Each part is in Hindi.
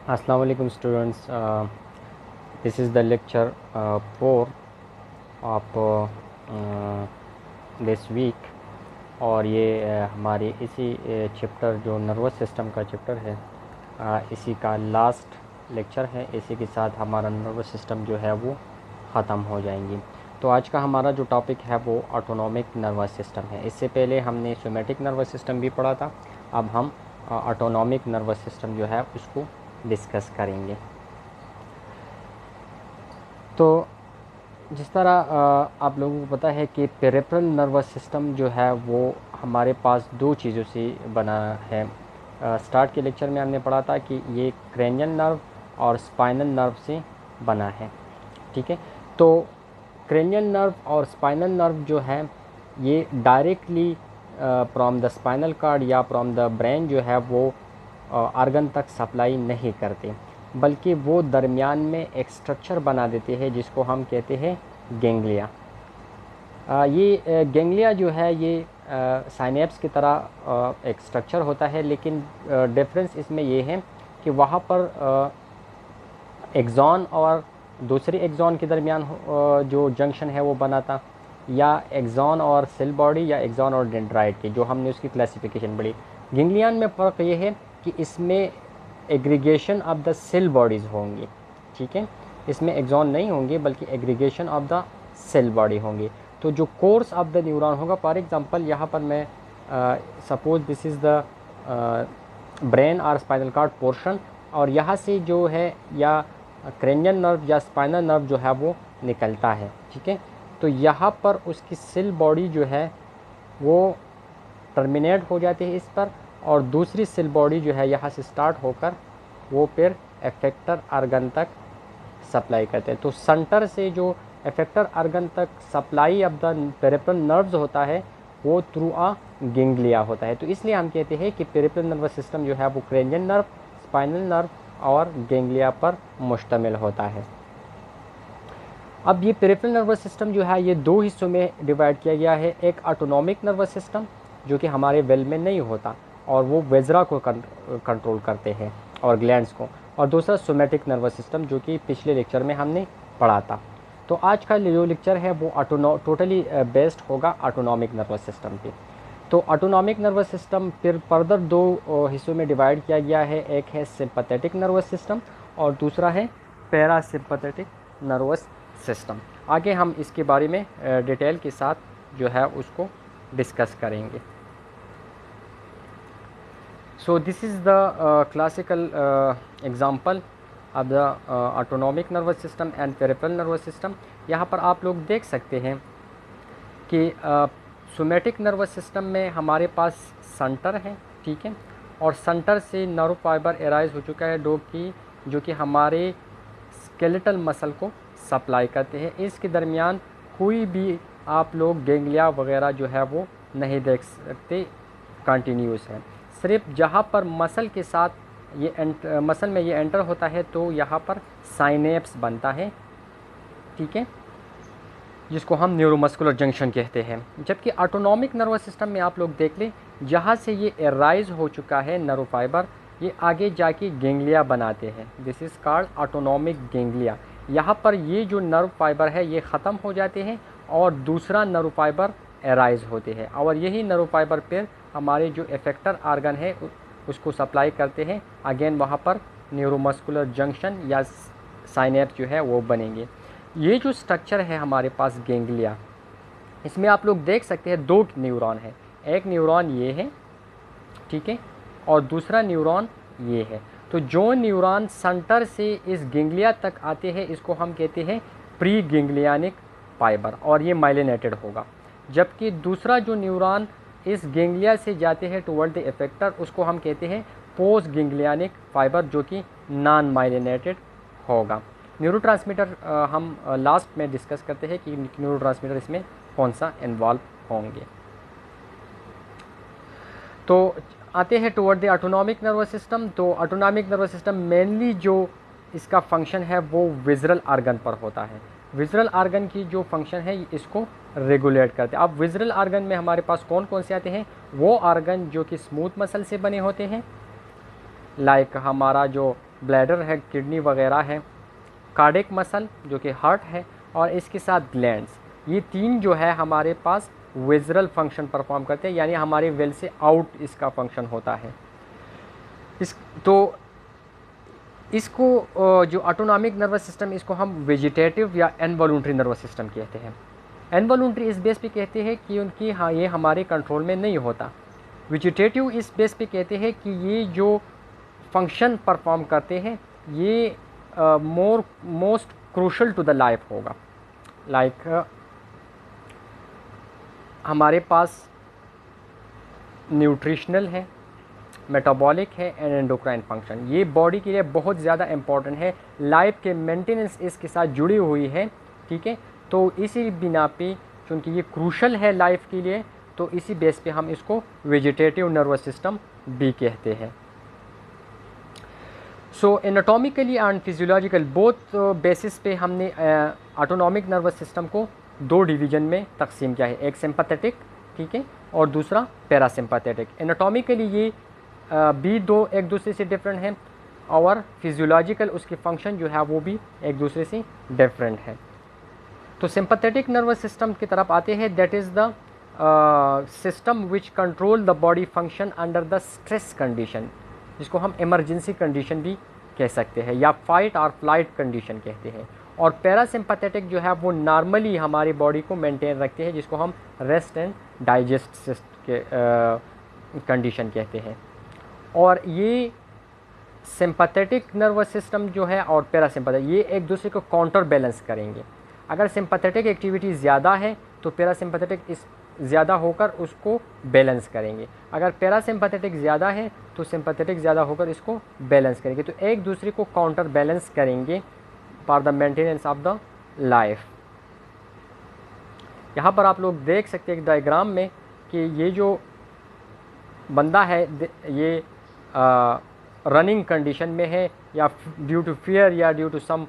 अस्सलाम वालेकुम students, this is the lecture 4 of this week. और ये हमारी इसी चैप्टर जो नर्वस सिस्टम का चैप्टर है, इसी का लास्ट लेक्चर है। इसी के साथ हमारा नर्वस सिस्टम जो है वो ख़त्म हो जाएंगी। तो आज का हमारा जो टॉपिक है वो ऑटोनॉमिक नर्वस सिस्टम है। इससे पहले हमने सोमैटिक नर्वस सिस्टम भी पढ़ा था। अब हम ऑटोनॉमिक नर्वस सिस्टम जो है उसको डिस्कस करेंगे। तो जिस तरह आप लोगों को पता है कि पेरिफेरल नर्वस सिस्टम जो है वो हमारे पास दो चीज़ों से बना है। स्टार्ट के लेक्चर में हमने पढ़ा था कि ये क्रेनियल नर्व और स्पाइनल नर्व से बना है। ठीक है, तो क्रेनियल नर्व और स्पाइनल नर्व जो है ये directly from the spinal cord या फ्रॉम द ब्रेन जो है वो आर्गन तक सप्लाई नहीं करते, बल्कि वो दरमियान में एक स्ट्रक्चर बना देते हैं जिसको हम कहते हैं गेंगलिया। ये गेंगलिया जो है ये साइनेप्स की तरह एक स्ट्रक्चर होता है, लेकिन डिफरेंस इसमें ये है कि वहाँ पर एक्सॉन और दूसरे एक्सॉन के दरमियान जो जंक्शन है वो बना था, या एक्सॉन और सेल बॉडी या एक्सॉन और डेंड्राइट की, जो हमने उसकी क्लासिफिकेशन पढ़ी। गेंगलियन में फ़र्क ये है कि इसमें aggregation of the cell bodies होंगी। ठीक है, इसमें एक्सॉन नहीं होंगे बल्कि aggregation of the cell body होंगी। तो जो कोर्स ऑफ द न्यूरॉन होगा, फॉर एग्जांपल यहाँ पर मैं suppose this is the brain और स्पाइनल कार्ड पोर्शन, और यहाँ से जो है या क्रेनियल नर्व या स्पाइनल नर्व जो है वो निकलता है। ठीक है, तो यहाँ पर उसकी सेल बॉडी जो है वो टर्मिनेट हो जाती है इस पर, और दूसरी सेल बॉडी जो है यहाँ से स्टार्ट होकर वो फिर एफेक्टर आर्गन तक सप्लाई करते हैं। तो सेंटर से जो एफेक्टर आर्गन तक supply of the peripheral nerves होता है वो थ्रू आ गेंगलिया होता है। तो इसलिए हम कहते हैं कि पेरिफेरल नर्वस सिस्टम जो है वो क्रेनियल नर्व, स्पाइनल नर्व और गेंगलिया पर मुश्तमिल होता है। अब ये पेरिफेरल नर्वस सिस्टम जो है ये दो हिस्सों में डिवाइड किया गया है। एक ऑटोनॉमिक नर्वस सिस्टम जो कि हमारे वेल में नहीं होता और वो वेजरा को कंट्रोल करते हैं और ग्लैंड्स को, और दूसरा सोमैटिक नर्वस सिस्टम जो कि पिछले लेक्चर में हमने पढ़ा था। तो आज का जो लेक्चर है वो टोटली बेस्ड होगा ऑटोनॉमिक नर्वस सिस्टम पे। तो ऑटोनॉमिक नर्वस सिस्टम फिर फर्दर दो हिस्सों में डिवाइड किया गया है। एक है सिंपैथेटिक नर्वस सिस्टम और दूसरा है पैरासिम्पैथेटिक नर्वस सिस्टम। आगे हम इसके बारे में डिटेल के साथ जो है उसको डिस्कस करेंगे। So this is the classical example of the autonomic nervous system and peripheral nervous system. यहाँ पर आप लोग देख सकते हैं कि सोमैटिक नर्वस सिस्टम में हमारे पास सेंटर है। ठीक है, और सेंटर से नर्व फाइबर एराइज हो चुका है जो कि हमारे स्केलेटल मसल को सप्लाई करते हैं। इसके दरमियान कोई भी आप लोग गेंगलिया वगैरह जो है वो नहीं देख सकते, कंटिन्यूस है। सिर्फ जहाँ पर मसल के साथ ये मसल में ये एंटर होता है तो यहाँ पर साइनेप्स बनता है। ठीक है, जिसको हम न्यूरोमस्कुलर जंक्शन कहते हैं। जबकि ऑटोनॉमिक नर्वस सिस्टम में आप लोग देख लें, जहाँ से ये एराइज हो चुका है नर्व फाइबर, ये आगे जाके गेंगलिया बनाते हैं। This is called autonomic ganglia. यहाँ पर ये जो नर्व फाइबर है ये ख़त्म हो जाते हैं और दूसरा नर्व फाइबर एराइज होते हैं, और यही नर्व फाइबर फिर हमारे जो इफेक्टर आर्गन है उसको सप्लाई करते हैं। अगेन वहाँ पर न्यूरोमस्कुलर जंक्शन या साइनेप्स जो है वो बनेंगे। ये जो स्ट्रक्चर है हमारे पास गेंगलिया, इसमें आप लोग देख सकते हैं दो न्यूरॉन है। एक न्यूरॉन ये है, ठीक है, और दूसरा न्यूरॉन ये है। तो जो न्यूरॉन सेंटर से इस गेंगलिया तक आते हैं इसको हम कहते हैं प्री गेंगलियानिक फाइबर, और ये माइलिनेटेड होगा। जबकि दूसरा जो न्यूरॉन इस गेंगलिया से जाते हैं टुवर्ड द इफेक्टर, उसको हम कहते हैं पोस्ट गेंगलियानिक फाइबर, जो कि नॉन माइलिनेटेड होगा। न्यूरोट्रांसमीटर हम लास्ट में डिस्कस करते हैं कि न्यूरोट्रांसमीटर इसमें कौन सा इन्वॉल्व होंगे। तो आते हैं toward the autonomic nervous system. तो ऑटोनॉमिक नर्वस सिस्टम मेनली जो इसका फंक्शन है वो विज़रल आर्गन पर होता है। विज़रल आर्गन की जो फंक्शन है इसको रेगुलेट करते हैं। अब विज़रल आर्गन में हमारे पास कौन कौन से आते हैं? वो आर्गन जो कि स्मूथ मसल से बने होते हैं, लाइक हमारा जो ब्लैडर है, किडनी वगैरह है, कार्डियक मसल जो कि हार्ट है, और इसके साथ ग्लैंड्स, ये तीन जो है हमारे पास विज़रल फंक्शन परफॉर्म करते हैं, यानी हमारे वेल से आउट इसका फंक्शन होता है। तो इसको जो ऑटोनॉमिक नर्वस सिस्टम, इसको हम वेजिटेटिव या इनवॉल्यूंटरी नर्वस सिस्टम कहते हैं। इनवॉल्यूंटरी इस बेस पे कहते हैं कि उनकी ये हमारे कंट्रोल में नहीं होता। वेजिटेटिव इस बेस पे कहते हैं कि ये जो फंक्शन परफॉर्म करते हैं ये most crucial to the life होगा। लाइक हमारे पास न्यूट्रिशनल है, मेटाबॉलिक है एंड एंडोक्राइन फंक्शन, ये बॉडी के लिए बहुत ज़्यादा इम्पॉर्टेंट है, लाइफ के मेंटेनेंस इसके साथ जुड़ी हुई है, ठीक है। तो इसी बिना पे चूँकि ये क्रूशल है लाइफ के लिए, तो इसी बेस पे हम इसको वेजिटेटिव नर्वस सिस्टम भी कहते हैं। So anatomically and physiological both basis पे हमने ऑटोनॉमिक नर्वस सिस्टम को दो डिवीज़न में तकसीम किया है, एक सिंपैथेटिक, ठीक है, और दूसरा पैरासिम्पैथेटिक। एनाटॉमिकली ये भी दो एक दूसरे से डिफरेंट हैं, और फिजियोलॉजिकल उसके फंक्शन जो है वो भी एक दूसरे से डिफरेंट है। तो सिंपैथेटिक नर्वस सिस्टम की तरफ आते हैं, that is the system which control the body function under the stress condition, जिसको हम इमरजेंसी कंडीशन भी कह सकते हैं या फाइट और फ्लाइट कंडीशन कहते हैं। और पैरासिम्पैथेटिक जो है वो नॉर्मली हमारी बॉडी को मेंटेन रखते हैं, जिसको हम रेस्ट एंड डाइजेस्ट के कंडीशन कहते हैं। और ये सिंपैथेटिक नर्वस सिस्टम जो है और पैरासिम्पैथेटिक, ये एक दूसरे को काउंटर बैलेंस करेंगे। अगर सिंपैथेटिक एक्टिविटी ज़्यादा है तो पैरासिम्पैथेटिक इस ज़्यादा होकर उसको बैलेंस करेंगे, अगर पैरासिम्पैथेटिक ज़्यादा है तो सिंपैथेटिक ज़्यादा होकर इसको बैलेंस करेंगे। तो एक दूसरे को काउंटर बैलेंस करेंगे for the maintenance of the life. यहाँ पर आप लोग देख सकते हैं एक डायग्राम में कि ये जो बंदा है ये रनिंग कंडीशन में है, या ड्यू टू फियर या due to some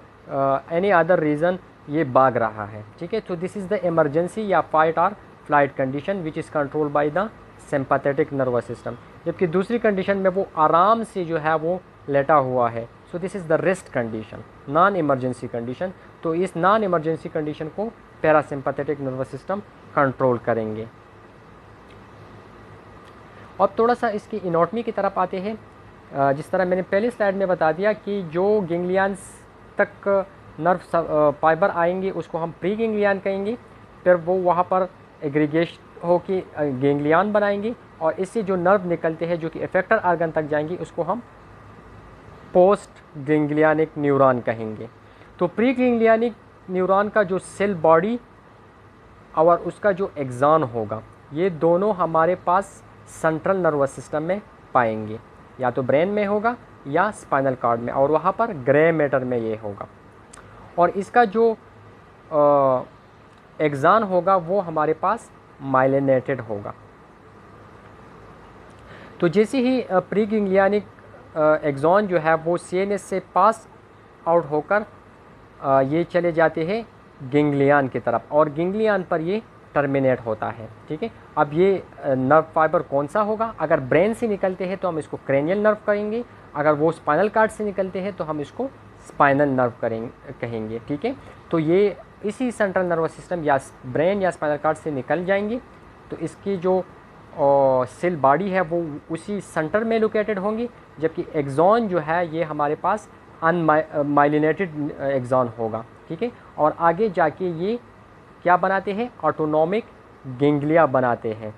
any other reason ये भाग रहा है, ठीक है। तो दिस इज़ द इमरजेंसी या फाइट और flight condition which is control by the sympathetic nervous system. जबकि दूसरी कंडीशन में वो आराम से जो है वो लेटा हुआ है, so this is the rest condition, non emergency condition. तो इस नॉन इमरजेंसी कंडीशन को पैरासिम्पैथेटिक नर्वस सिस्टम कंट्रोल करेंगे। अब थोड़ा सा इसकी एनाटॉमी की तरफ आते हैं। जिस तरह मैंने पहले स्लाइड में बता दिया कि जो गेंग्लियंस तक नर्व फाइबर आएंगे उसको हम प्री गेंग्लियन कहेंगे, फिर वो वहाँ पर एग्रीगेट होकर गेंग्लियन बनाएंगे, और इससे जो नर्व निकलते हैं जो कि इफेक्टर आर्गन तक जाएंगे उसको हम पोस्ट गेंग्लियनिक न्यूरॉन कहेंगे। तो प्री गेंग्लियनिक न्यूरॉन का जो सेल बॉडी और उसका जो एक्सॉन होगा, ये दोनों हमारे पास सेंट्रल नर्वस सिस्टम में पाएंगे, या तो ब्रेन में होगा या स्पाइनल कॉर्ड में, और वहाँ पर ग्रे मैटर में ये होगा। और इसका जो एक्सॉन होगा वो हमारे पास माइलिनेटेड होगा। तो जैसे ही प्री गेंग्लियनिक एक्सॉन जो है वो सीएनएस से पास आउट होकर ये चले जाते हैं गेंग्लियन की तरफ, और गेंग्लियन पर ये टर्मिनेट होता है, ठीक है। अब ये नर्व फाइबर कौन सा होगा, अगर ब्रेन से निकलते हैं तो हम इसको क्रेनियल नर्व कहेंगे, अगर वो स्पाइनल कॉर्ड से निकलते हैं तो हम इसको स्पाइनल नर्व कहेंगे, ठीक है। तो ये इसी सेंट्रल नर्वस सिस्टम या ब्रेन या स्पाइनल कॉर्ड से निकल जाएंगे, तो इसकी जो सेल बॉडी है वो उसी सेंटर में लोकेटेड होंगी, जबकि एक्सॉन जो है ये हमारे पास अनमाइलिनेटेड एक्सॉन होगा, ठीक है। और आगे जाके ये क्या बनाते हैं, ऑटोनॉमिक गेंग्लिया बनाते हैं।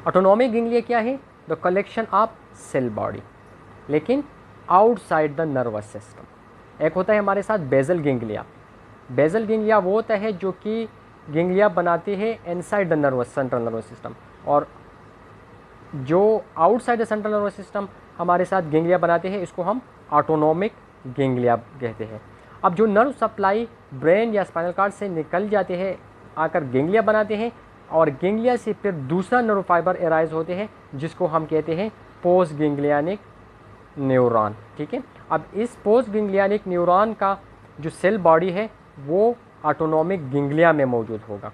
ऑटोनॉमिक गेंग्लिया क्या है, the collection of cell body, लेकिन आउटसाइड द नर्वस सिस्टम। एक होता है हमारे साथ बेजल गेंग्लिया। बेजल गेंग्लिया वो होता है जो कि गेंग्लिया बनाते हैं inside the central nervous system, और जो outside the central nervous system हमारे साथ गेंग्लिया बनाते हैं इसको हम ऑटोनॉमिक गेंग्लिया कहते हैं। अब जो नर्व सप्लाई ब्रेन या स्पाइनल कॉर्ड से निकल जाते हैं आकर गेंग्लिया बनाते हैं, और गेंग्लिया से फिर दूसरा नर्व फाइबर एराइज होते हैं जिसको हम कहते हैं पोस्ट गेंग्लियनिक न्यूरॉन, ठीक है। अब इस पोस्ट गेंग्लियनिक न्यूरॉन का जो सेल बॉडी है वो ऑटोनॉमिक गेंग्लिया में मौजूद होगा,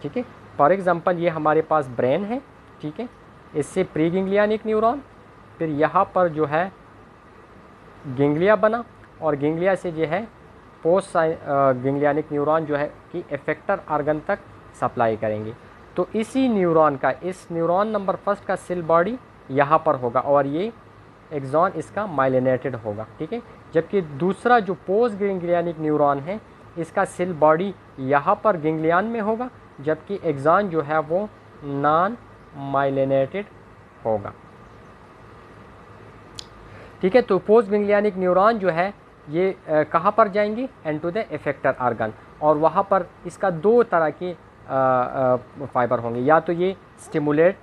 ठीक है। फॉर एग्जांपल ये हमारे पास ब्रेन है, ठीक है, इससे प्री गेंग्लियनिक न्यूरॉन, फिर यहाँ पर जो है गेंगलिया बना और गेंगलिया से जो है पोस्ट गेंगलियानिक न्यूरॉन जो है कि इफेक्टर आर्गन तक सप्लाई करेंगे। तो इसी न्यूरॉन का, इस न्यूरॉन नंबर फर्स्ट का सेल बॉडी यहाँ पर होगा और ये एक्सॉन इसका माइलिनेटेड होगा, ठीक है। जबकि दूसरा जो पोस्ट गेंगलियानिक न्यूरॉन है इसका सेल बॉडी यहाँ पर गेंगलियान में होगा, जबकि एक्सॉन जो है वो नॉन माइलिनेटेड होगा, ठीक है। तो पोस्ट गेंगलियानिक न्यूरॉन जो है ये कहाँ पर जाएंगी, इनटू द इफेक्टर आर्गन, और वहाँ पर इसका दो तरह के फाइबर होंगे, या तो ये स्टिमुलेट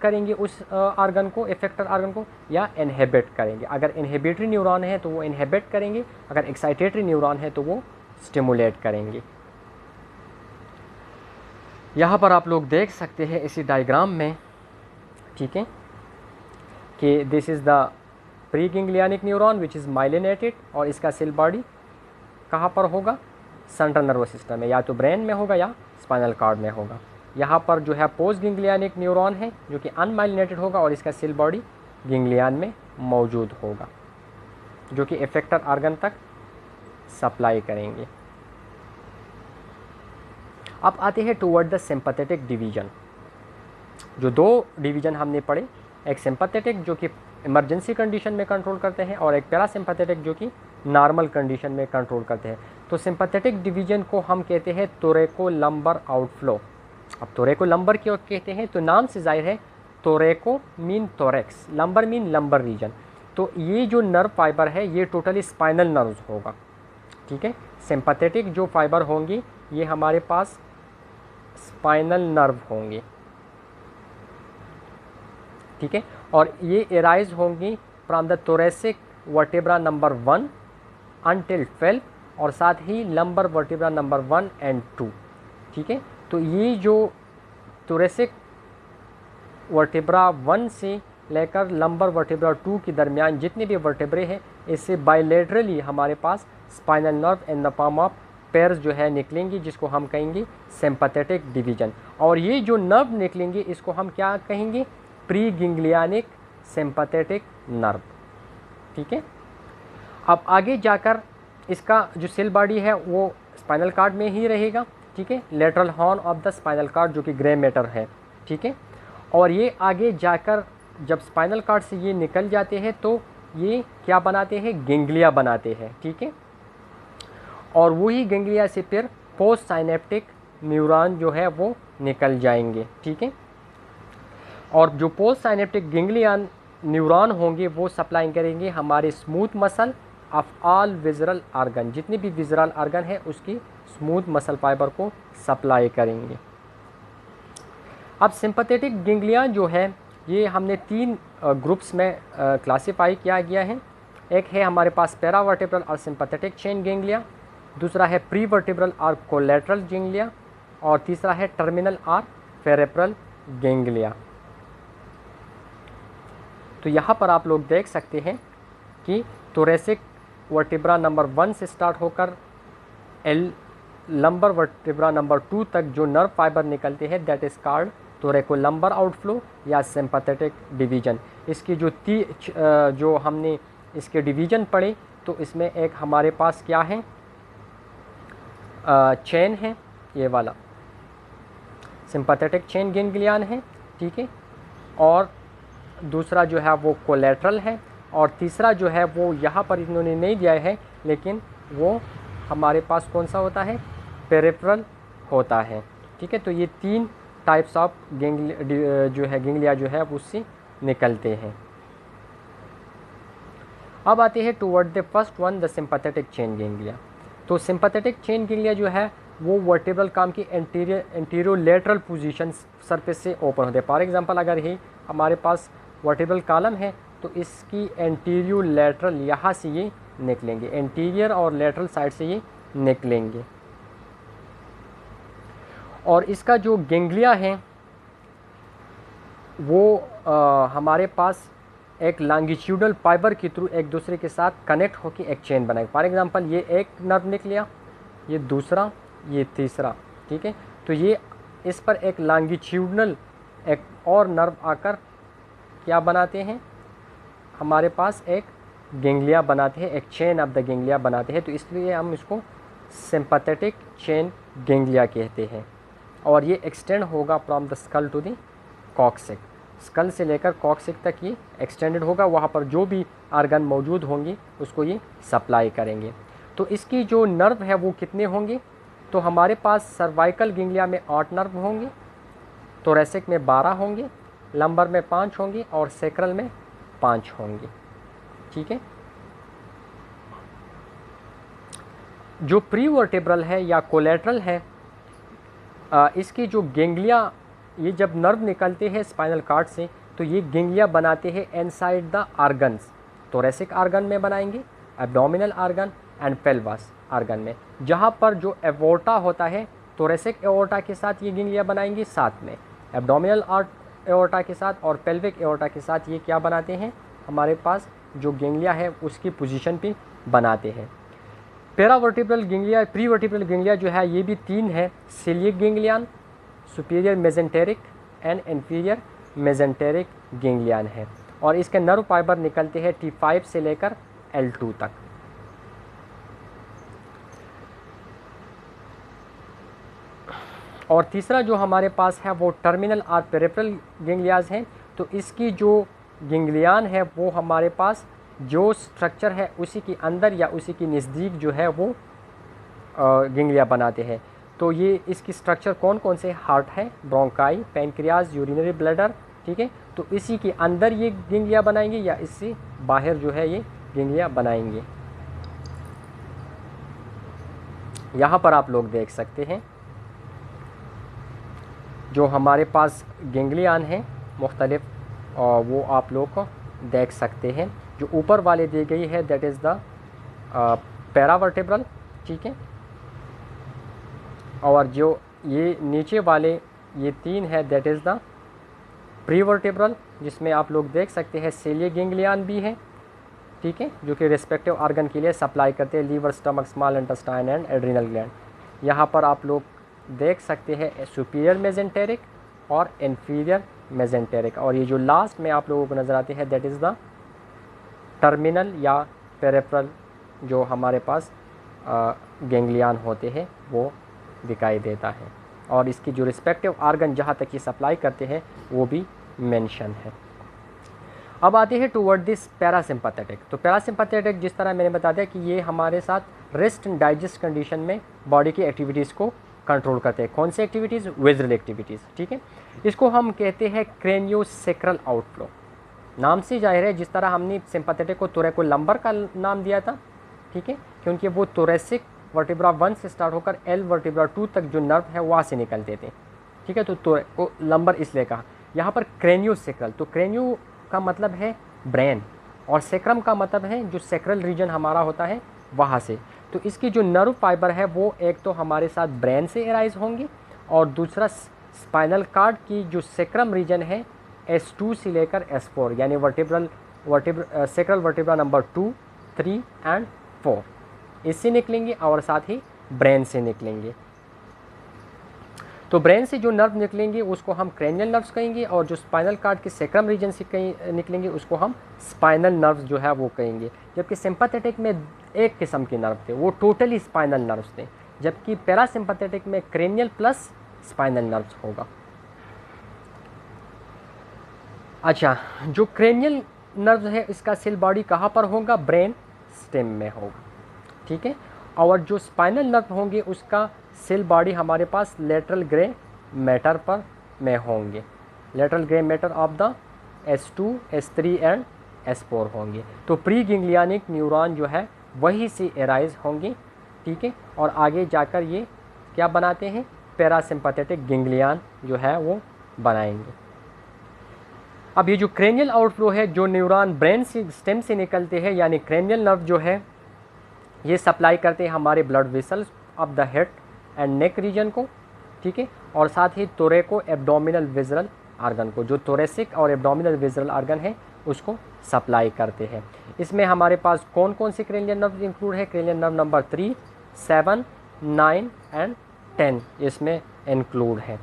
करेंगे उस आर्गन को, इफेक्टर आर्गन को, या इनहिबिट करेंगे। अगर इनहिबिटरी न्यूरॉन है तो वो इनहिबिट करेंगे, अगर एक्साइटेटरी न्यूरॉन है तो वो स्टिमुलेट करेंगे। यहाँ पर आप लोग देख सकते हैं इसी डायग्राम में, ठीक है, कि this is the pre ganglionic neuron which is myelinated, और इसका सेल बॉडी कहाँ पर होगा, सेंट्रल नर्वस सिस्टम में, या तो ब्रेन में होगा या स्पाइनल कॉर्ड में होगा। यहाँ पर जो है पोस्ट गेंगलियानिक न्यूरॉन है जो कि अनमाइलिनेटेड होगा और इसका सेल बॉडी गेंगलियान में मौजूद होगा, जो कि इफेक्टर आर्गन तक सप्लाई करेंगे। अब आते हैं टुवर्ड द सिंपैथेटिक डिवीजन। जो दो डिवीजन हमने पढ़े, एक सिंपैथेटिक जो कि इमरजेंसी कंडीशन में कंट्रोल करते हैं और एक पैरासिम्पैथेटिक जो कि नॉर्मल कंडीशन में कंट्रोल करते हैं। तो सिंपैथेटिक डिवीजन को हम कहते हैं तोरेको लंबर आउटफ्लो। अब तोरेको लंबर क्यों कहते हैं, तो नाम से जाहिर है, thoraco mean thorax, lumbar mean lumbar region. तो ये जो नर्व फाइबर है ये टोटली स्पाइनल नर्व्स होगा, ठीक है। सिंपैथेटिक जो फाइबर होंगी ये हमारे पास स्पाइनल नर्व होंगे, ठीक है, और ये एराइज होंगी from the thoracic vertebra number 1 until 12, और साथ ही लंबर वर्टेब्रा नंबर 1 एंड 2, ठीक है। तो ये जो थोरैसिक वर्टेब्रा 1 से लेकर लंबर वर्टेब्रा 2 के दरमियान जितने भी वर्टेब्रे हैं, इससे बायलेटरली हमारे पास spinal nerve in the form of pairs जो है निकलेंगी, जिसको हम कहेंगे सिंपैथेटिक डिवीजन। और ये जो नर्व निकलेंगे इसको हम क्या कहेंगे, प्री गेंगलियानिक सिंपैथेटिक नर्व, ठीक है। अब आगे जाकर इसका जो सेल बॉडी है वो स्पाइनल कॉर्ड में ही रहेगा, ठीक है, lateral horn of the spinal cord जो कि ग्रे मैटर है, ठीक है। और ये आगे जाकर जब स्पाइनल कॉर्ड से ये निकल जाते हैं तो ये क्या बनाते हैं, गेंगलिया बनाते हैं, ठीक है। और वही गेंगलिया से फिर पोस्ट साइनेप्टिक न्यूरॉन जो है वो निकल जाएंगे, ठीक है। और जो पोस्ट साइनेप्टिक गेंगलियन न्यूरॉन होंगे वो सप्लाई करेंगे हमारे smooth muscle of all visceral organ, जितने भी विजरल आर्गन है उसकी स्मूथ मसल फाइबर को सप्लाई करेंगे। अब सिंपैथेटिक गेंगलिया जो है ये हमने 3 ग्रुप्स में क्लासिफाई किया गया है। एक है हमारे पास पैरावर्टेब्रल और सिंपैथेटिक चेन गेंगलिया, दूसरा है प्रीवर्टेब्रल और कोलेटरल गेंगलिया, और तीसरा है टर्मिनल और पेरिफेरल गेंगलिया। तो यहाँ पर आप लोग देख सकते हैं कि थोरैसिक वर्टेब्रा नंबर 1 से स्टार्ट होकर लंबर वर्टेब्रा नंबर 2 तक जो नर्व फाइबर निकलते हैं दैट इज़ कॉल्ड थोरैकोलंबर आउटफ्लो या सिंपैथेटिक डिवीजन। इसकी जो हमने इसके डिवीजन पढ़े तो इसमें एक हमारे पास क्या है, चेन है, ये वाला सिंपैथेटिक चेन गेंगलियन है, ठीक है, और दूसरा जो है वो कोलेटरल है, और तीसरा जो है वो यहाँ पर इन्होंने नहीं दिया है लेकिन वो हमारे पास कौन सा होता है, पेरिफेरल होता है, ठीक है। तो ये 3 टाइप्स ऑफ गेंगलिया जो है उससे निकलते हैं। अब आते हैं toward the first one, the sympathetic chain ganglia. तो सिंपैथेटिक चेन गेंगलिया जो है वो वर्टेब्रल काम की एंटीरियोलेटरल पोजीशन सरफेस से ओपन होते हैं। फॉर एग्जांपल अगर ही हमारे पास वर्टेब्रल कॉलम है तो इसकी एंटीरियोलेटरल यहाँ से ये निकलेंगे, एंटीरियर और लेटरल साइड से ये निकलेंगे। और इसका जो गेंगलिया है वो हमारे पास एक लॉन्गिट्यूडल फाइबर के थ्रू एक दूसरे के साथ कनेक्ट होकर एक चेन बनाएगा। फॉर एग्जांपल ये एक नर्व निकलिया, ये दूसरा, ये तीसरा, ठीक है। तो ये इस पर एक लॉन्गिट्यूडनल एक और नर्व आकर क्या बनाते हैं, हमारे पास एक गेंगलिया बनाते हैं, एक चेन ऑफ द गेंगलिया बनाते हैं, तो इसलिए हम इसको सिंपैथेटिक चेन गेंगलिया कहते हैं। और ये एक्सटेंड होगा from the skull to the coccyx, skull से लेकर कॉक्सिक्स तक ये एक्सटेंडेड होगा। वहाँ पर जो भी आर्गन मौजूद होंगी उसको ये सप्लाई करेंगे। तो इसकी जो नर्व है वो कितने होंगे, तो हमारे पास सर्वाइकल गेंगलिया में 8 नर्व होंगे, थोरैसिक में 12 होंगे, लंबर में 5 होंगे और सैक्रल में 5 होंगे। ठीक है। जो प्री वर्टेब्रल है या कोलेट्रल है, इसकी जो गेंगलिया, ये जब नर्व निकलते हैं स्पाइनल कार्ड से तो ये गेंगलिया बनाते हैं inside the organs. Thoracic organ में बनाएंगे, abdominal organ and pelvis organ में। जहाँ पर जो एवोर्टा होता है, थोरैसिक एवोर्टा के साथ ये गेंगलिया बनाएंगे, साथ में एब्डोमिनल एवोर्टा के साथ और पेल्विक एवोर्टा के साथ ये क्या बनाते हैं, हमारे पास जो गेंगलिया है उसकी पोजीशन पे बनाते हैं। पैरावर्टिब्रल गेंगलिया, प्री वर्टिब्रल गेंगलिया जो है ये भी 3 है, coeliac गेंगलियन, superior mesenteric and inferior mesenteric गेंगलियन है। और इसके नर्व फाइबर निकलते हैं T5 से लेकर L2 तक। और तीसरा जो हमारे पास है वो टर्मिनल और पेरिफेरल गेंगलियाज हैं। तो इसकी जो गेंगलियन है वो हमारे पास जो स्ट्रक्चर है उसी के अंदर या उसी के नज़दीक जो है वो गेंगलिया बनाते हैं। तो ये इसकी स्ट्रक्चर कौन कौन से, हार्ट है, ब्रोंकाई, पैनक्रियाज, यूरिनरी ब्लैडर। ठीक है। तो इसी के अंदर ये गेंगलिया बनाएंगे या इससे बाहर जो है ये गेंगलिया बनाएंगे। यहाँ पर आप लोग देख सकते हैं जो हमारे पास गेंगलियन हैं मुख्तलिफ, और वो आप लोग को देख सकते हैं। जो ऊपर वाले दी गई है दैट इज़ द पैरावर्टिब्रल। ठीक है। और जो ये नीचे वाले ये 3 है दैट इज़ द प्रीवर्टिब्रल, जिसमें आप लोग देख सकते हैं सिलियक गेंगलियन भी है। ठीक है। जो कि रिस्पेक्टिव आर्गन के लिए सप्लाई करते हैं, liver, stomach, small intestine and adrenal gland. यहाँ पर आप लोग देख सकते हैं सुपीरियर मेजेंटेरिक और इन्फीरियर मेजेंटेरिक। और ये जो लास्ट में आप लोगों को नज़र आते हैं दैट इज़ द टर्मिनल या पेरिफेरल, जो हमारे पास गेंगलियन होते हैं वो दिखाई देता है। और इसकी जो रिस्पेक्टिव आर्गन जहाँ तक ये सप्लाई करते हैं वो भी मेंशन है। अब आते हैं टुवर्ड दिस पैरासिम्पैथेटिक। तो पैरासिम्पैथेटिक जिस तरह मैंने बता दिया कि ये हमारे साथ रेस्ट एंड डाइजेस्ट कंडीशन में बॉडी की एक्टिविटीज़ को कंट्रोल करते हैं। कौन सी एक्टिविटीज़, विजुअल एक्टिविटीज़। ठीक है। इसको हम कहते हैं क्रेनियोसेक्रल आउटफ्लो। नाम से जाहिर है, जिस तरह हमने सिंपैथेटिक को थोरैकोलम्बर का नाम दिया था। ठीक है। क्योंकि वो थोरैसिक वर्टिब्रा 1 से स्टार्ट होकर L वर्टिब्रा 2 तक जो नर्व है वहाँ से निकलते थे। ठीक है। तो थोरैकोलम्बर इसलिए कहा। यहाँ पर क्रेनियोसेक्रल, तो क्रेनियो का मतलब है ब्रेन और सेक्रम का मतलब है जो सेक्रल रीजन हमारा होता है वहाँ से। तो इसकी जो नर्व फाइबर है वो एक तो हमारे साथ ब्रेन से एराइज होंगी और दूसरा स्पाइनल कार्ड की जो सेक्रम रीजन है S2 से लेकर S4 यानी सेक्रल वर्टिब्रा नंबर 2, 3 एंड 4 इससे निकलेंगे और साथ ही ब्रेन से निकलेंगे। तो ब्रेन से जो नर्व निकलेंगे उसको हम क्रेनियल नर्व्स कहेंगे और जो स्पाइनल कार्ड के सेक्रम रीजन से निकलेंगे उसको हम स्पाइनल नर्व्स जो है वो कहेंगे। जबकि सिंपैथेटिक में एक किस्म के नर्व थे, वो टोटली स्पाइनल नर्व्स थे, जबकि पैरासिम्पैथेटिक में क्रेनियल प्लस स्पाइनल नर्व्स होगा। अच्छा, जो क्रेनियल नर्व है इसका सेल बॉडी कहाँ पर होगा, ब्रेन स्टेम में होगा। ठीक है। और जो स्पाइनल नर्व होंगे उसका सेल बॉडी हमारे पास लेटरल ग्रे मैटर पर में होंगे। Lateral grey matter of the S2, S3 and S4 होंगे। तो प्री गेंगलियानिक न्यूरॉन जो है वही से एराइज होंगे। ठीक है। और आगे जाकर ये क्या बनाते हैं, पैरासिम्पैथेटिक गेंगलियन जो है वो बनाएंगे। अब ये जो क्रेनियल आउटफ्लो है, जो न्यूरॉन ब्रेन से स्टेम से निकलते हैं, यानी क्रेनियल नर्व जो है ये सप्लाई करते हैं हमारे blood vessels of the head and neck region को। ठीक है। और साथ ही थोरैको एब्डोमिनल विजरल आर्गन को, जो थोरैसिक और एब्डोमिनल विजरल आर्गन है उसको सप्लाई करते हैं। इसमें हमारे पास कौन कौन से क्रेनियल नर्व इंक्लूड है, क्रेनियल नर्व नंबर 3, 7, 9 एंड 10 इसमें इंक्लूड है।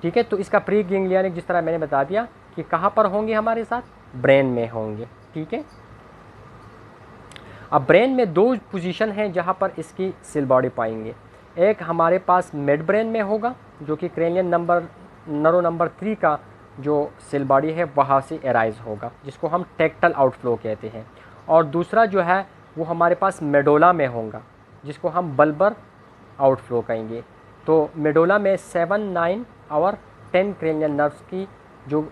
ठीक है। तो इसका प्री गेंगलियानिक जिस तरह मैंने बता दिया कि कहाँ पर होंगे, हमारे साथ ब्रेन में होंगे। ठीक है। अब ब्रेन में दो पोजीशन हैं जहाँ पर इसकी सेल बॉडी पाएंगे। एक हमारे पास मिड ब्रेन में होगा जो कि क्रेनियन नर्व नंबर 3 का जो सेल बॉडी है वहाँ से एराइज होगा, जिसको हम टेक्टल आउटफ्लो कहते हैं। और दूसरा जो है वो हमारे पास मेडोला में होगा, जिसको हम बल्बर आउटफ्लो कहेंगे। तो मेडोला में 7, 9 और 10 क्रेनियन नर्व्स की जो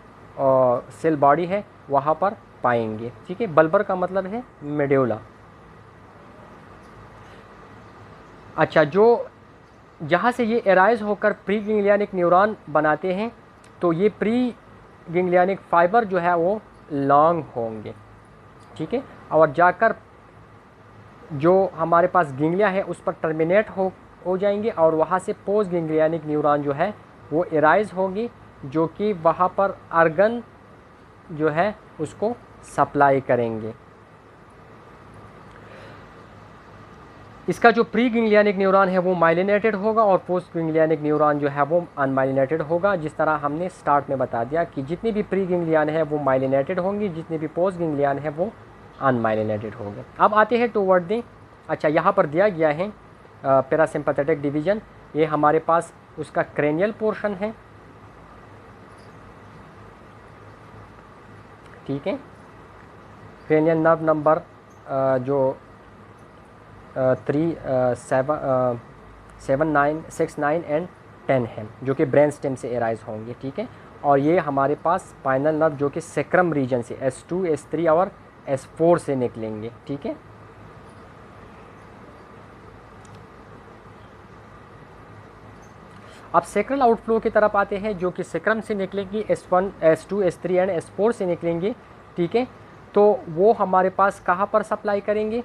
सेल बॉडी है वहाँ पर पाएंगे। ठीक है, बल्बर का मतलब है मेडोला। अच्छा, जो जहाँ से ये एराइज होकर प्री गैंग्लियनिक न्यूरॉन बनाते हैं, तो ये प्री गैंग्लियनिक फाइबर जो है वो लॉन्ग होंगे। ठीक है, और जाकर जो हमारे पास गैंग्लिया है उस पर टर्मिनेट हो जाएंगे और वहाँ से पोस्ट गैंग्लियनिक न्यूरॉन जो है वो एराइज होगी, जो कि वहाँ पर ऑर्गन जो है उसको सप्लाई करेंगे। इसका जो प्री गैंग्लियनिक न्यूरॉन है वो माइलिनेटेड होगा और पोस्ट गैंग्लियनिक न्यूरॉन जो है वो अनमाइलिनेटेड होगा। जिस तरह हमने स्टार्ट में बता दिया कि जितनी भी प्री गैंग्लियन है वो माइलिनेटेड होंगी, जितने भी पोस्ट गैंग्लियन है वो अनमाइलिनेटेड होंगे। अब आते हैं टुवर्ड द, अच्छा यहाँ पर दिया गया है पैरासिम्पैथेटिक डिवीजन। ये हमारे पास उसका क्रेनियल पोर्शन है। ठीक है, क्रेनियल नर्व नंबर जो 3, 7, 9, 6, 9 एंड 10 है, जो कि ब्रेन स्टेम से एराइज होंगे। ठीक है, और ये हमारे पास स्पाइनल नर्व जो कि सेक्रम रीजन से S2, S3 और S4 से निकलेंगे। ठीक है, अब सेक्रल आउटफ्लो की तरफ आते हैं, जो कि सेक्रम से निकलेंगी, S1, S2, S3 and S4 से निकलेंगे। ठीक है, तो वो हमारे पास कहाँ पर सप्लाई करेंगे?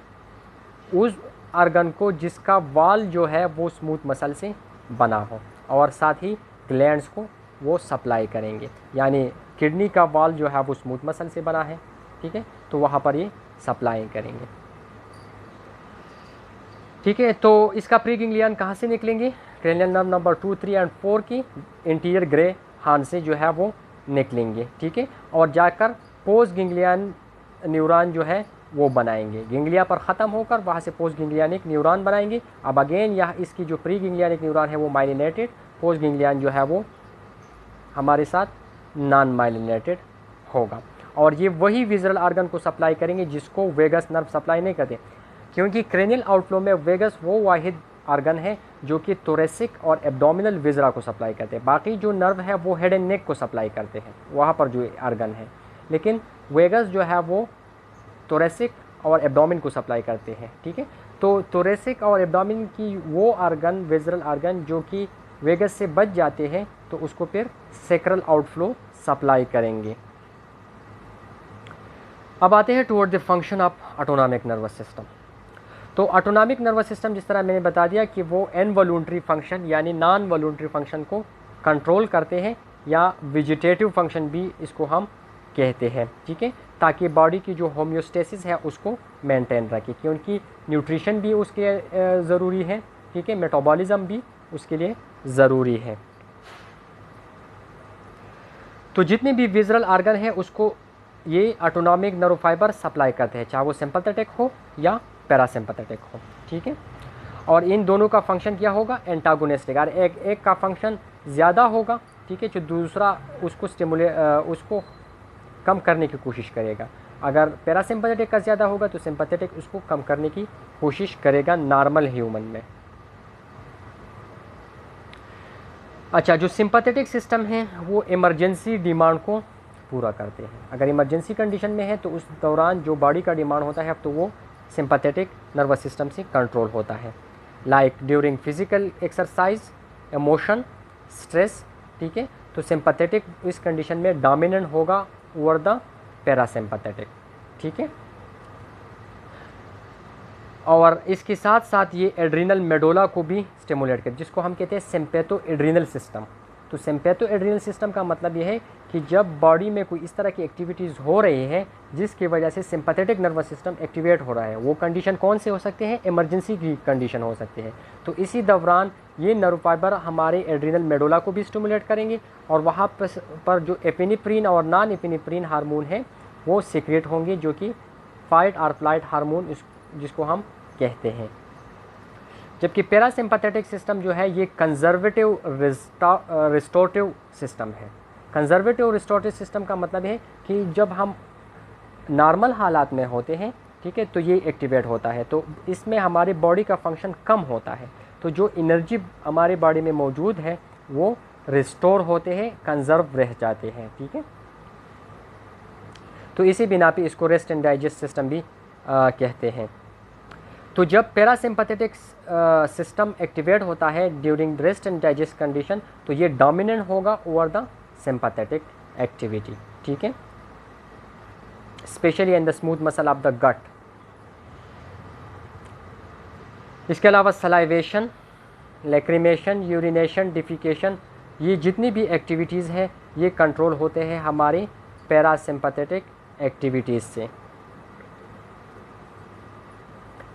उस ऑर्गन को जिसका वाल जो है वो स्मूथ मसल से बना हो, और साथ ही ग्लैंड्स को वो सप्लाई करेंगे। यानी किडनी का वाल जो है वो स्मूथ मसल से बना है। ठीक है, तो वहाँ पर ये सप्लाई करेंगे। ठीक है, तो इसका प्री गैंग्लियन कहाँ से निकलेंगे? क्रेनियल नर्व नंबर 2, 3 एंड 4 की इंटीरियर ग्रे हार्न से जो है वो निकलेंगे। ठीक है, और जाकर पोस्ट गैंग्लियन न्यूरॉन जो है वो बनाएंगे। गैंग्लिया पर ख़त्म होकर वहाँ से पोस्ट गैंग्लियनिक न्यूरॉन बनाएंगे। अब अगेन यह इसकी जो प्री गैंग्लियनिक न्यूरॉन है वो माइलिनेटेड, पोस्ट गैंग्लियन जो है वो हमारे साथ नॉन माइलिनेटेड होगा। और ये वही विजुअल ऑर्गन को सप्लाई करेंगे जिसको वेगस नर्व सप्लाई नहीं करते, क्योंकि क्रेनियल आउटफ्लो में वेगस वो वाहिद ऑर्गन है जो कि थोरेसिक और एब्डोमिनल विजरा को सप्लाई करते हैं। बाकी जो नर्व है वो हेड एंड नेक को सप्लाई करते हैं, वहाँ पर जो ऑर्गन है। लेकिन वेगस जो है वो थोरेसिक और एब्डोमिन को सप्लाई करते हैं। ठीक है, तो थोरेसिक और एब्डोमिन की वो ऑर्गन, विजरल ऑर्गन जो कि वेगस से बच जाते हैं, तो उसको फिर सेक्रल आउटफ्लो सप्लाई करेंगे। अब आते हैं toward the function of autonomic nervous system. तो ऑटोनॉमिक नर्वस सिस्टम, जिस तरह मैंने बता दिया कि वो इनवॉल्यूंटरी फंक्शन यानी नॉन वॉल्यूंटरी फंक्शन को कंट्रोल करते हैं, या वेजिटेटिव फंक्शन भी इसको हम कहते हैं। ठीक है, ताकि बॉडी की जो होम्योस्टेसिस है उसको मेंटेन रखे, क्योंकि न्यूट्रिशन भी उसके ज़रूरी है। ठीक है, मेटाबॉलिज्म भी उसके लिए ज़रूरी है। तो जितने भी विजुअल ऑर्गन है उसको ये ऑटोनॉमिक नर्व फाइबर सप्लाई करते हैं, चाहे वो सिंपैथेटिक हो या पैरासिम्पैथेटिक हो। ठीक है, और इन दोनों का फंक्शन क्या होगा? एंटागोनिस्टिक। और एक का फंक्शन ज़्यादा होगा, ठीक है, जो दूसरा उसको उसको कम करने की कोशिश करेगा। अगर पैरासिम्पैथेटिक का ज़्यादा होगा तो सिंपैथेटिक उसको कम करने की कोशिश करेगा नॉर्मल ह्यूमन में। अच्छा, जो सिंपैथेटिक सिस्टम है वो इमरजेंसी डिमांड को पूरा करते हैं। अगर इमरजेंसी कंडीशन में है तो उस दौरान जो बॉडी का डिमांड होता है तो वो सिंपैथेटिक नर्वस सिस्टम से कंट्रोल होता है, like during physical exercise, emotion, stress. ठीक है, तो सिंपैथेटिक इस कंडीशन में डोमिनेंट होगा ओवर द पैरासिम्पैथेटिक। ठीक है, और इसके साथ साथ ये एड्रिनल मेडोला को भी स्टिमुलेट करते, जिसको हम कहते हैं सिम्पैथो एड्रिनल सिस्टम। तो सिम्पैथो एड्रिनल सिस्टम का मतलब ये है कि जब बॉडी में कोई इस तरह की एक्टिविटीज़ हो रही है जिसकी वजह से सिंपैथेटिक नर्वस सिस्टम एक्टिवेट हो रहा है, वो कंडीशन कौन से हो सकते हैं? इमरजेंसी की कंडीशन हो सकती है। तो इसी दौरान ये नर्व फाइबर हमारे एड्रिनल मेडोला को भी स्टिमुलेट करेंगे, और वहाँ पर जो एपिनेफ्रिन और नॉन एपिनेफ्रिन हार्मोन है वो सीक्रेट होंगे, जो कि फाइट और फ्लाइट हार्मोन जिसको हम कहते हैं। जबकि पैरासिम्पथेटिक सिस्टम जो है ये कंजर्वेटिव रिस्टोरेटिव सिस्टम है। कंजर्वेटिव रिस्टोरेटिव सिस्टम का मतलब है कि जब हम नॉर्मल हालात में होते हैं, ठीक है, तो ये एक्टिवेट होता है, तो इसमें हमारी बॉडी का फंक्शन कम होता है, तो जो एनर्जी हमारी बॉडी में मौजूद है वो रिस्टोर होते हैं, कंजर्व रह जाते हैं, ठीक है। तो इसी बिना पे इसको रेस्ट एंड डाइजेस्ट सिस्टम भी कहते हैं। तो जब पैरासिम्पथेटिक सिस्टम एक्टिवेट होता है during rest and digest condition, तो ये डोमिनेंट होगा ओवर द सिंपैथेटिक एक्टिविटी, ठीक है, specially in the smooth muscle of the gut. इसके अलावा सलाइवेशन, लैक्रिमेशन, यूरिनेशन, डिफिकेशन, ये जितनी भी एक्टिविटीज़ हैं ये कंट्रोल होते हैं हमारे पैरासिम्पथेटिक एक्टिविटीज़ से।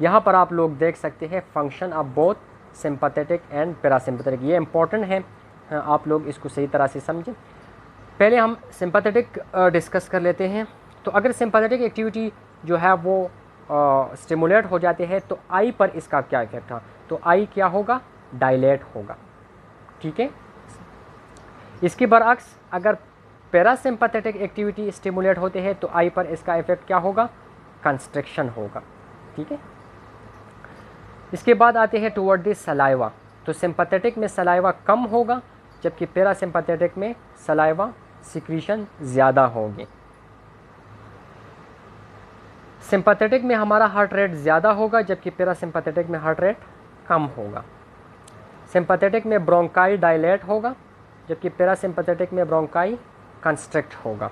यहाँ पर आप लोग देख सकते हैं function of both sympathetic and parasympathetic, ये इंपॉर्टेंट है, आप लोग इसको सही तरह से समझें। पहले हम सिंपैथेटिक डिस्कस कर लेते हैं। तो अगर सिंपैथेटिक एक्टिविटी जो है वो स्टिमुलेट हो जाते हैं तो आई पर इसका क्या इफेक्ट है, तो आई क्या होगा, डायलेट होगा, ठीक है। इसके बरअक्स अगर पैरासिम्पैथेटिक एक्टिविटी स्टिमुलेट होते हैं तो आई पर इसका इफेक्ट क्या होगा, कंस्ट्रिक्शन होगा, ठीक है। इसके बाद आते हैं टुवर्ड द सलाइवा। तो सिंपैथेटिक में सलाइवा कम होगा जबकि पैरासिम्पैथेटिक में सलाइवा सिक्रीशन ज़्यादा होगी। सिंपैथेटिक में हमारा हार्ट रेट ज़्यादा होगा जबकि पैरासिम्पैथेटिक में हार्ट रेट कम होगा। सिंपैथेटिक में ब्रोंकाई डायलेट होगा जबकि पैरासिम्पैथेटिक में ब्रोंकाई कंस्ट्रिक्ट होगा।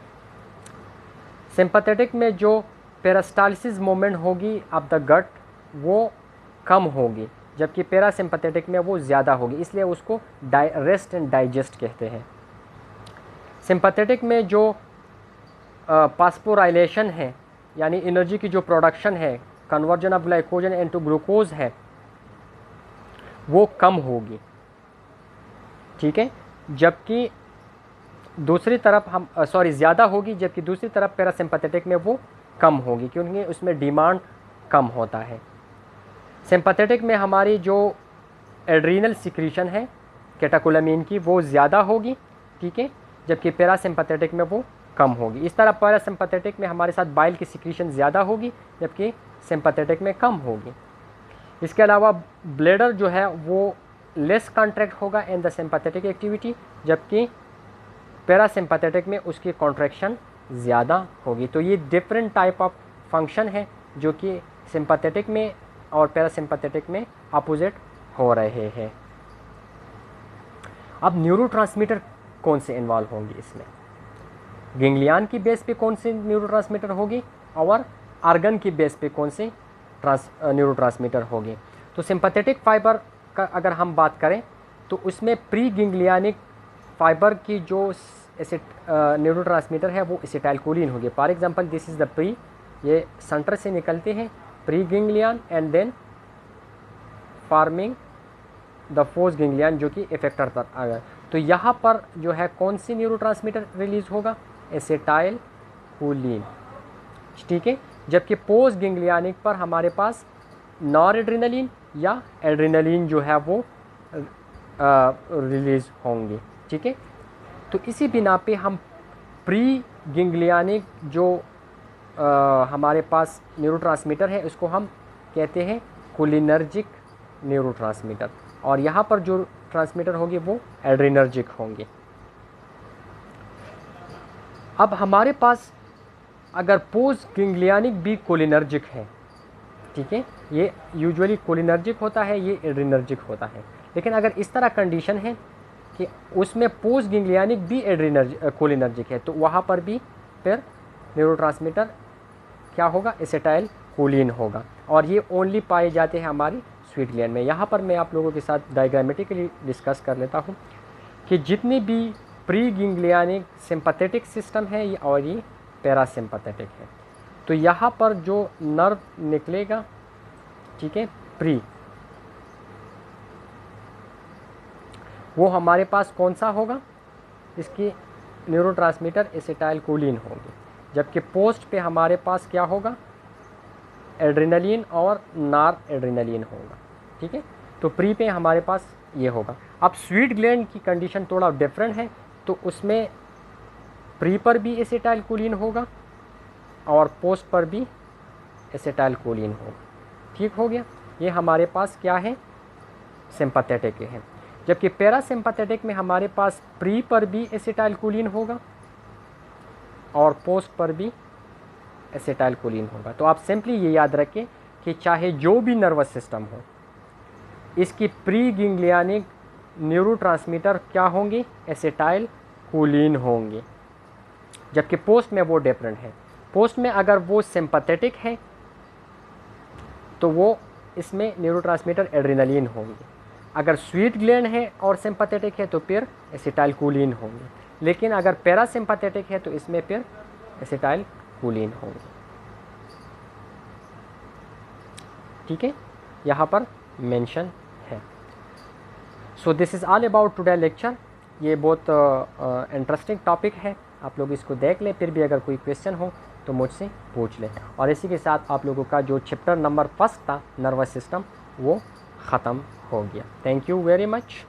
सिंपैथेटिक में जो पेरिस्टाल्सिस मूवमेंट होगी ऑफ द गट वो कम होगी जबकि पैरासिम्पैथेटिक में वो ज़्यादा होगी, इसलिए उसको रेस्ट एंड डाइजेस्ट कहते हैं। सिंपैथेटिक में जो फास्फोराइलेशन है यानी एनर्जी की जो प्रोडक्शन है, conversion of glycogen into glucose है, वो कम होगी, ठीक है, जबकि दूसरी तरफ हम ज़्यादा होगी जबकि दूसरी तरफ पैरासिम्पैथेटिक में वो कम होगी क्योंकि उसमें डिमांड कम होता है। सिंपैथेटिक में हमारी जो एड्रीनल सिक्रीशन है कैटेकोलामीन की वो ज़्यादा होगी, ठीक है, जबकि पैरासिम्पैथेटिक में वो कम होगी। इस तरह पैरासिम्पैथेटिक में हमारे साथ बाइल की सिक्रीशन ज़्यादा होगी जबकि सिंपैथेटिक में कम होगी। इसके अलावा ब्लैडर जो है वो लेस कॉन्ट्रैक्ट होगा इन द सिंपैथेटिक एक्टिविटी जबकि पैरासिम्पैथेटिक में उसकी कॉन्ट्रैक्शन ज़्यादा होगी। तो ये डिफरेंट टाइप ऑफ फंक्शन है जो कि सिंपैथेटिक में और पैरासिम्पैथेटिक में अपोजिट हो रहे हैं। अब न्यूरोट्रांसमीटर कौन से इन्वॉल्व होंगे इसमें, गैंग्लियन की बेस पे कौन से न्यूरोट्रांसमीटर होगी और आर्गन की बेस पे कौन से न्यूरोट्रांसमीटर होगी। तो सिंपैथेटिक फाइबर का अगर हम बात करें तो उसमें प्री गैंग्लियनिक फाइबर की जो न्यूरोट्रांसमीटर है वो एसिटाइलकोलिन होगी। For example this is the pre, ये सेंटर से निकलते हैं pre ganglion and then forming the post ganglion जो कि इफेक्टर पर आ गया। तो यहाँ पर जो है कौन सी न्यूरोट्रांसमीटर रिलीज होगा, एसिटाइलकोलिन, ठीक है, जबकि पोस्ट गैंग्लियनिक पर हमारे पास नॉर एड्रेनलिन या एड्रेनलिन जो है वो रिलीज होंगे, ठीक है। तो इसी बिना पे हम प्री गैंग्लियनिक जो हमारे पास न्यूरोट्रांसमीटर है उसको हम कहते हैं कोलिनर्जिक न्यूरोट्रांसमीटर और यहाँ पर जो ट्रांसमीटर होंगे वो एड्रेनर्जिक होंगे। अब हमारे पास अगर पोस्ट गैंग्लियनिक भी कोलिनर्जिक है, ठीक है, ये यूजुअली कोलिनर्जिक होता है, ये एड्रेनर्जिक होता है, लेकिन अगर इस तरह कंडीशन है कि उसमें पोस्ट गैंग्लियनिक भी कोलिनर्जिक है तो वहाँ पर भी फिर न्यूरोट्रांसमीटर क्या होगा, एसिटाइलकोलिन होगा और ये ओनली पाए जाते हैं हमारी स्वीट ग्लैंड में। यहाँ पर मैं आप लोगों के साथ डायग्रामेटिकली डिस्कस कर लेता हूँ कि जितनी भी प्री गैंग्लियनिक सिंपैथेटिक सिस्टम है और ये पैरासिम्पैथेटिक है, तो यहाँ पर जो नर्व निकलेगा, ठीक है, प्री, वो हमारे पास कौन सा होगा, इसकी न्यूरोट्रांसमीटर एसिटाइलकोलिन होगी, जबकि पोस्ट पे हमारे पास क्या होगा, एड्रेनलिन और नार एड्रेनलिन होगा, ठीक है। तो प्री पे हमारे पास ये होगा। अब स्वीट ग्लैंड की कंडीशन थोड़ा डिफरेंट है, तो उसमें प्री पर भी एसिटाइलकोलिन होगा और पोस्ट पर भी एसिटाइलकोलिन होगा, ठीक हो गया। ये हमारे पास क्या है, सिंपैथेटिक है। जबकि पैरासिम्पैथेटिक में हमारे पास प्री पर भी एसिटाइलकोलिन होगा और पोस्ट पर भी एसिटाइलकोलिन होगा। तो आप सिंपली ये याद रखें कि चाहे जो भी नर्वस सिस्टम हो, इसकी प्री गैंग्लियनिक न्यूरोट्रांसमीटर क्या होंगे, एसिटाइलकोलिन होंगे। जबकि पोस्ट में वो डिफरेंट है। पोस्ट में अगर वो सिंपैथेटिक है तो वो इसमें न्यूरोट्रांसमीटर एड्रेनलिन होंगे। अगर स्वीट ग्लैंड है और सिंपैथेटिक है तो फिर एसिटाइलकोलिन होंगे। लेकिन अगर पैरासिम्पैथेटिक है तो इसमें फिर एसिटाइलकोलिन होंगे, ठीक है, यहाँ पर मेंशन है। So this is all about today lecture. ये बहुत इंटरेस्टिंग टॉपिक है, आप लोग इसको देख लें। फिर भी अगर कोई क्वेश्चन हो तो मुझसे पूछ लें। और इसी के साथ आप लोगों का जो चैप्टर नंबर 1 था नर्वस सिस्टम, वो ख़त्म हो गया। Thank you very much.